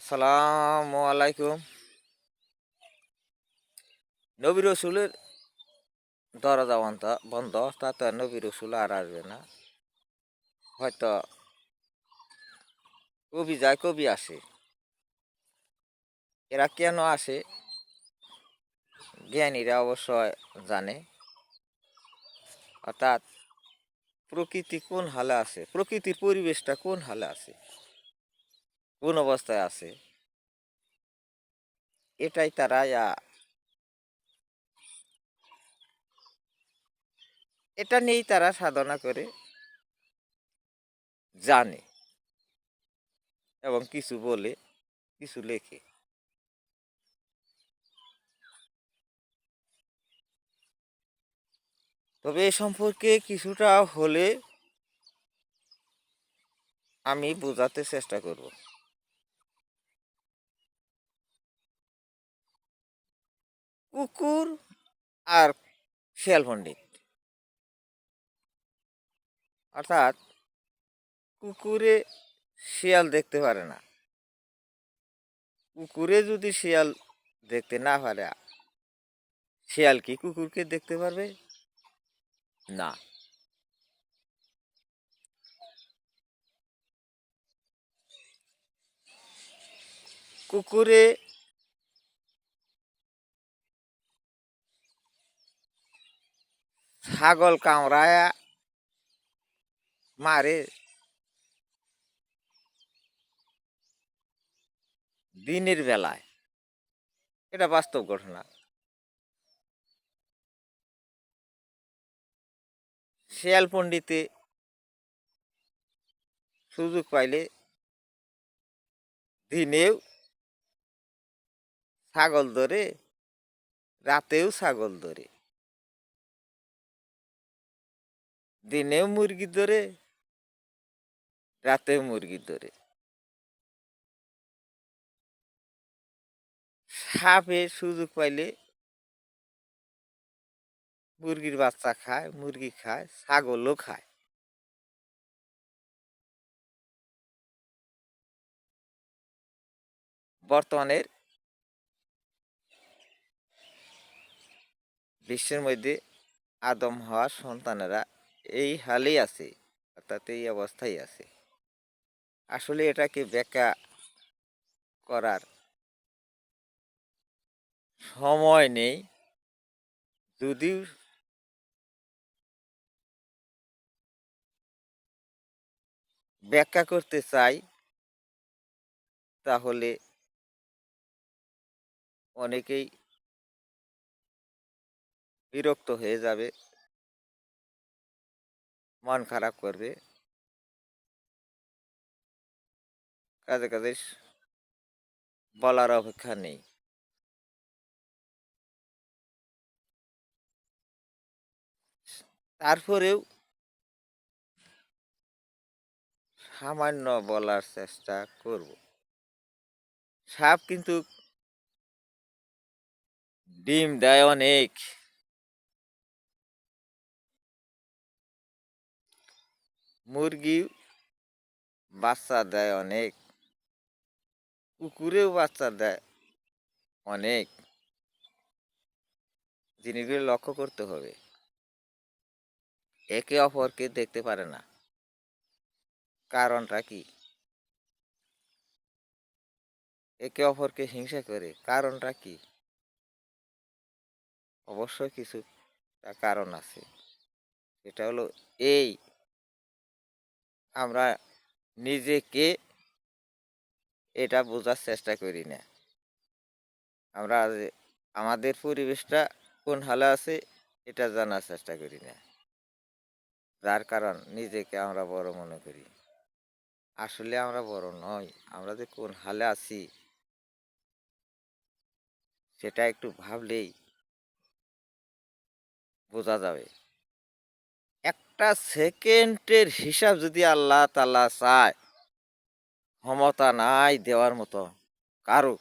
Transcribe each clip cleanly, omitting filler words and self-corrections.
আসসালামু আলাইকুম। নবী রসুলের দরজা বন্ধ বন্ধ তাতে আর নবী রসুল আর আসবে না। হয়তো কবি যায় কবি আসে। এরা কেন আসে জ্ঞানীরা অবশ্যই জানে। অর্থাৎ প্রকৃতি কোন হালে আছে, প্রকৃতির পরিবেশটা কোন হালে আছে, কোন অবস্থায় আছে, এটাই তারা এটা নিয়েই তারা সাধনা করে জানে এবং কিছু বলে, কিছু লেখে। তবে এ সম্পর্কে কিছুটা হলে আমি বোঝাতে চেষ্টা করব। কুকুর আর শিয়াল পণ্ডিত, অর্থাৎ কুকুরে শিয়াল দেখতে পারে না। কুকুরে যদি শিয়াল দেখতে না পারে, শিয়াল কি কুকুরকে দেখতে পারবে? না। কুকুরে ছাগল কামড়ায় মারে দিনের বেলায়, এটা বাস্তব ঘটনা। শিয়াল পণ্ডিতে সুযোগ পাইলে দিনেও ছাগল ধরে, রাতেও ছাগল ধরে, দিনেও মুরগি ধরে, রাতেও মুরগি ধরে। সাপে সুযোগ পাইলে মুরগির বাচ্চা খায়, মুরগি খায়, ছাগলও খায়। বর্তমানের বিশ্বের মধ্যে আদম হওয়া সন্তানেরা এই হালেই আছে, অর্থাৎ এই অবস্থায় আছে। আসলে এটাকে ব্যাখ্যা করার সময় নেই। যদিও ব্যাখ্যা করতে চাই, তাহলে অনেকেই বিরক্ত হয়ে যাবে, মন খারাপ করবে, কাজে কাজে বলার অপেক্ষা নেই। তারপরেও সামান্য বলার চেষ্টা করব। সাপ কিন্তু ডিম দেয় অনেক, মুরগি বাচ্চা দেয় অনেক, কুকুরেও বাচ্চা দেয় অনেক। জিনিসগুলো লক্ষ্য করতে হবে। একে অপরকে দেখতে পারে না, কারণটা কি? একে অপরকে হিংসা করে, কারণটা কি? অবশ্যই কিছু কারণ আছে। সেটা হলো এই, আমরা নিজেকে এটা বোঝার চেষ্টা করি না। আমরা আমাদের পরিবেশটা কোন হালে আছে এটা জানার চেষ্টা করি না, যার কারণ নিজেকে আমরা বড় মনে করি। আসলে আমরা বড় নই। আমরা যে কোন হালে আছি সেটা একটু ভাবলেই বোঝা যাবে। একটা সেকেন্ডের হিসাব যদি আল্লাহ তাআলা চায়, ক্ষমতা নাই দেওয়ার মতো কারো,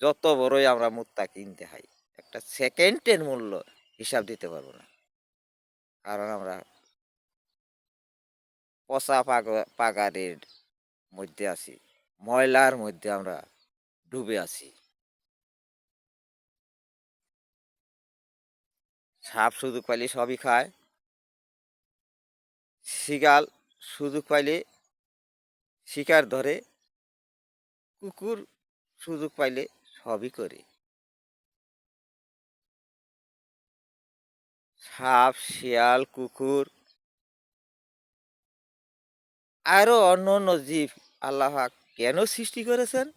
যত বড়ই আমরা মুত্তাকিন দেখাই, একটা সেকেন্ডের মূল্য হিসাব দিতে পারবো না। কারণ আমরা পচা পাগারের মধ্যে আছি, ময়লার মধ্যে আমরা ডুবে আছি। সাপ সুযোগ পাইলে সবই খায়, শিয়াল সুযোগ পাইলে শিকার ধরে, কুকুর সুযোগ পাইলে সবই করে। সাপ, শিয়াল, কুকুর আরো অন্য অন্য জীব আল্লাহ পাক কেন সৃষ্টি করেছেন?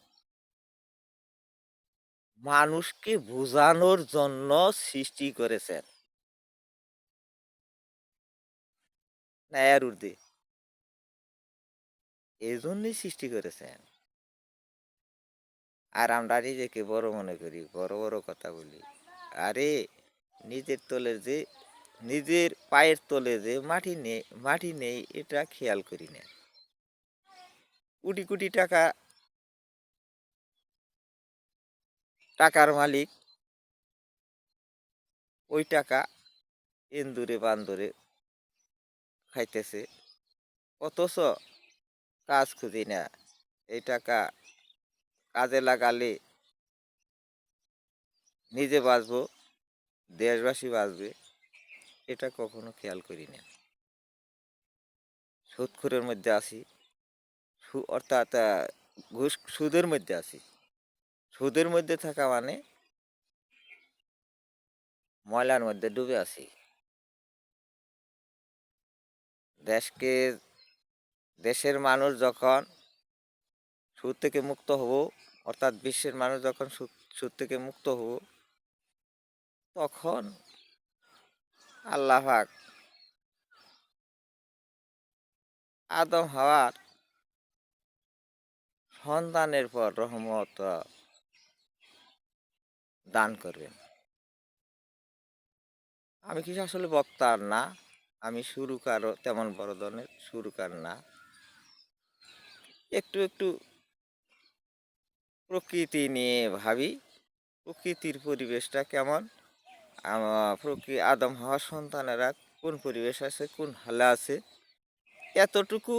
মানুষকে বোঝানোর জন্য সৃষ্টি করেছেন। না এর ঊর্ধ্বে, এই জন্যই সৃষ্টি করেছেন। আর আমরা নিজেকে বড় মনে করি, বড় বড় কথা বলি। আরে নিজের তলে যে নিজের পায়ের তলে যে মাটি নেই এটা খেয়াল করি না। কোটি কোটি টাকার মালিক, ওই টাকা এন্দুরে বান্দরে খাইতেছে, অথচ কাজ খুঁজি না। এই টাকা কাজে লাগালে নিজে বাঁচবো, দেশবাসী বাঁচবে, এটা কখনো খেয়াল করি না। সুদখোরের মধ্যে আছি, অর্থাৎ সুদের মধ্যে আছি। সুদের মধ্যে থাকা মানে ময়লার মধ্যে ডুবে আছি। দেশকে দেশের মানুষ যখন সুদ থেকে মুক্ত হব, অর্থাৎ বিশ্বের মানুষ যখন সুদ থেকে মুক্ত হব, তখন আল্লাহ পাক আদম হাওয়ার সন্তানের পর রহমত দান করবেন। আমি কিছু আসলে বক্তার না, আমি সুরকারও তেমন বড় ধরনের সুরকার না। একটু একটু প্রকৃতি নিয়ে ভাবি, প্রকৃতির পরিবেশটা কেমন, আদম হাওয়ার সন্তানেরা কোন পরিবেশ আছে, কোন হালে আছে, এতটুকু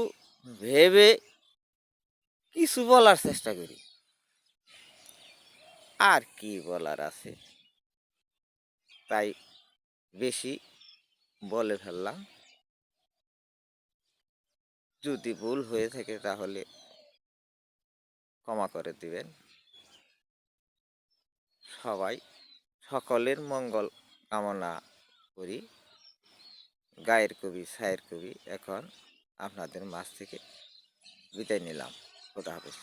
ভেবে কিছু বলার চেষ্টা করি। আর কি বলার আছে, তাই বেশি বলে ফেললাম। যদি ভুল হয়ে থাকে তাহলে ক্ষমা করে দিবেন। সকলের মঙ্গল কামনা করি। গায়ের কবি, ছায়ের কবি এখন আপনাদের মাঝ থেকে বিদায় নিলাম। খোদা হাফেজ।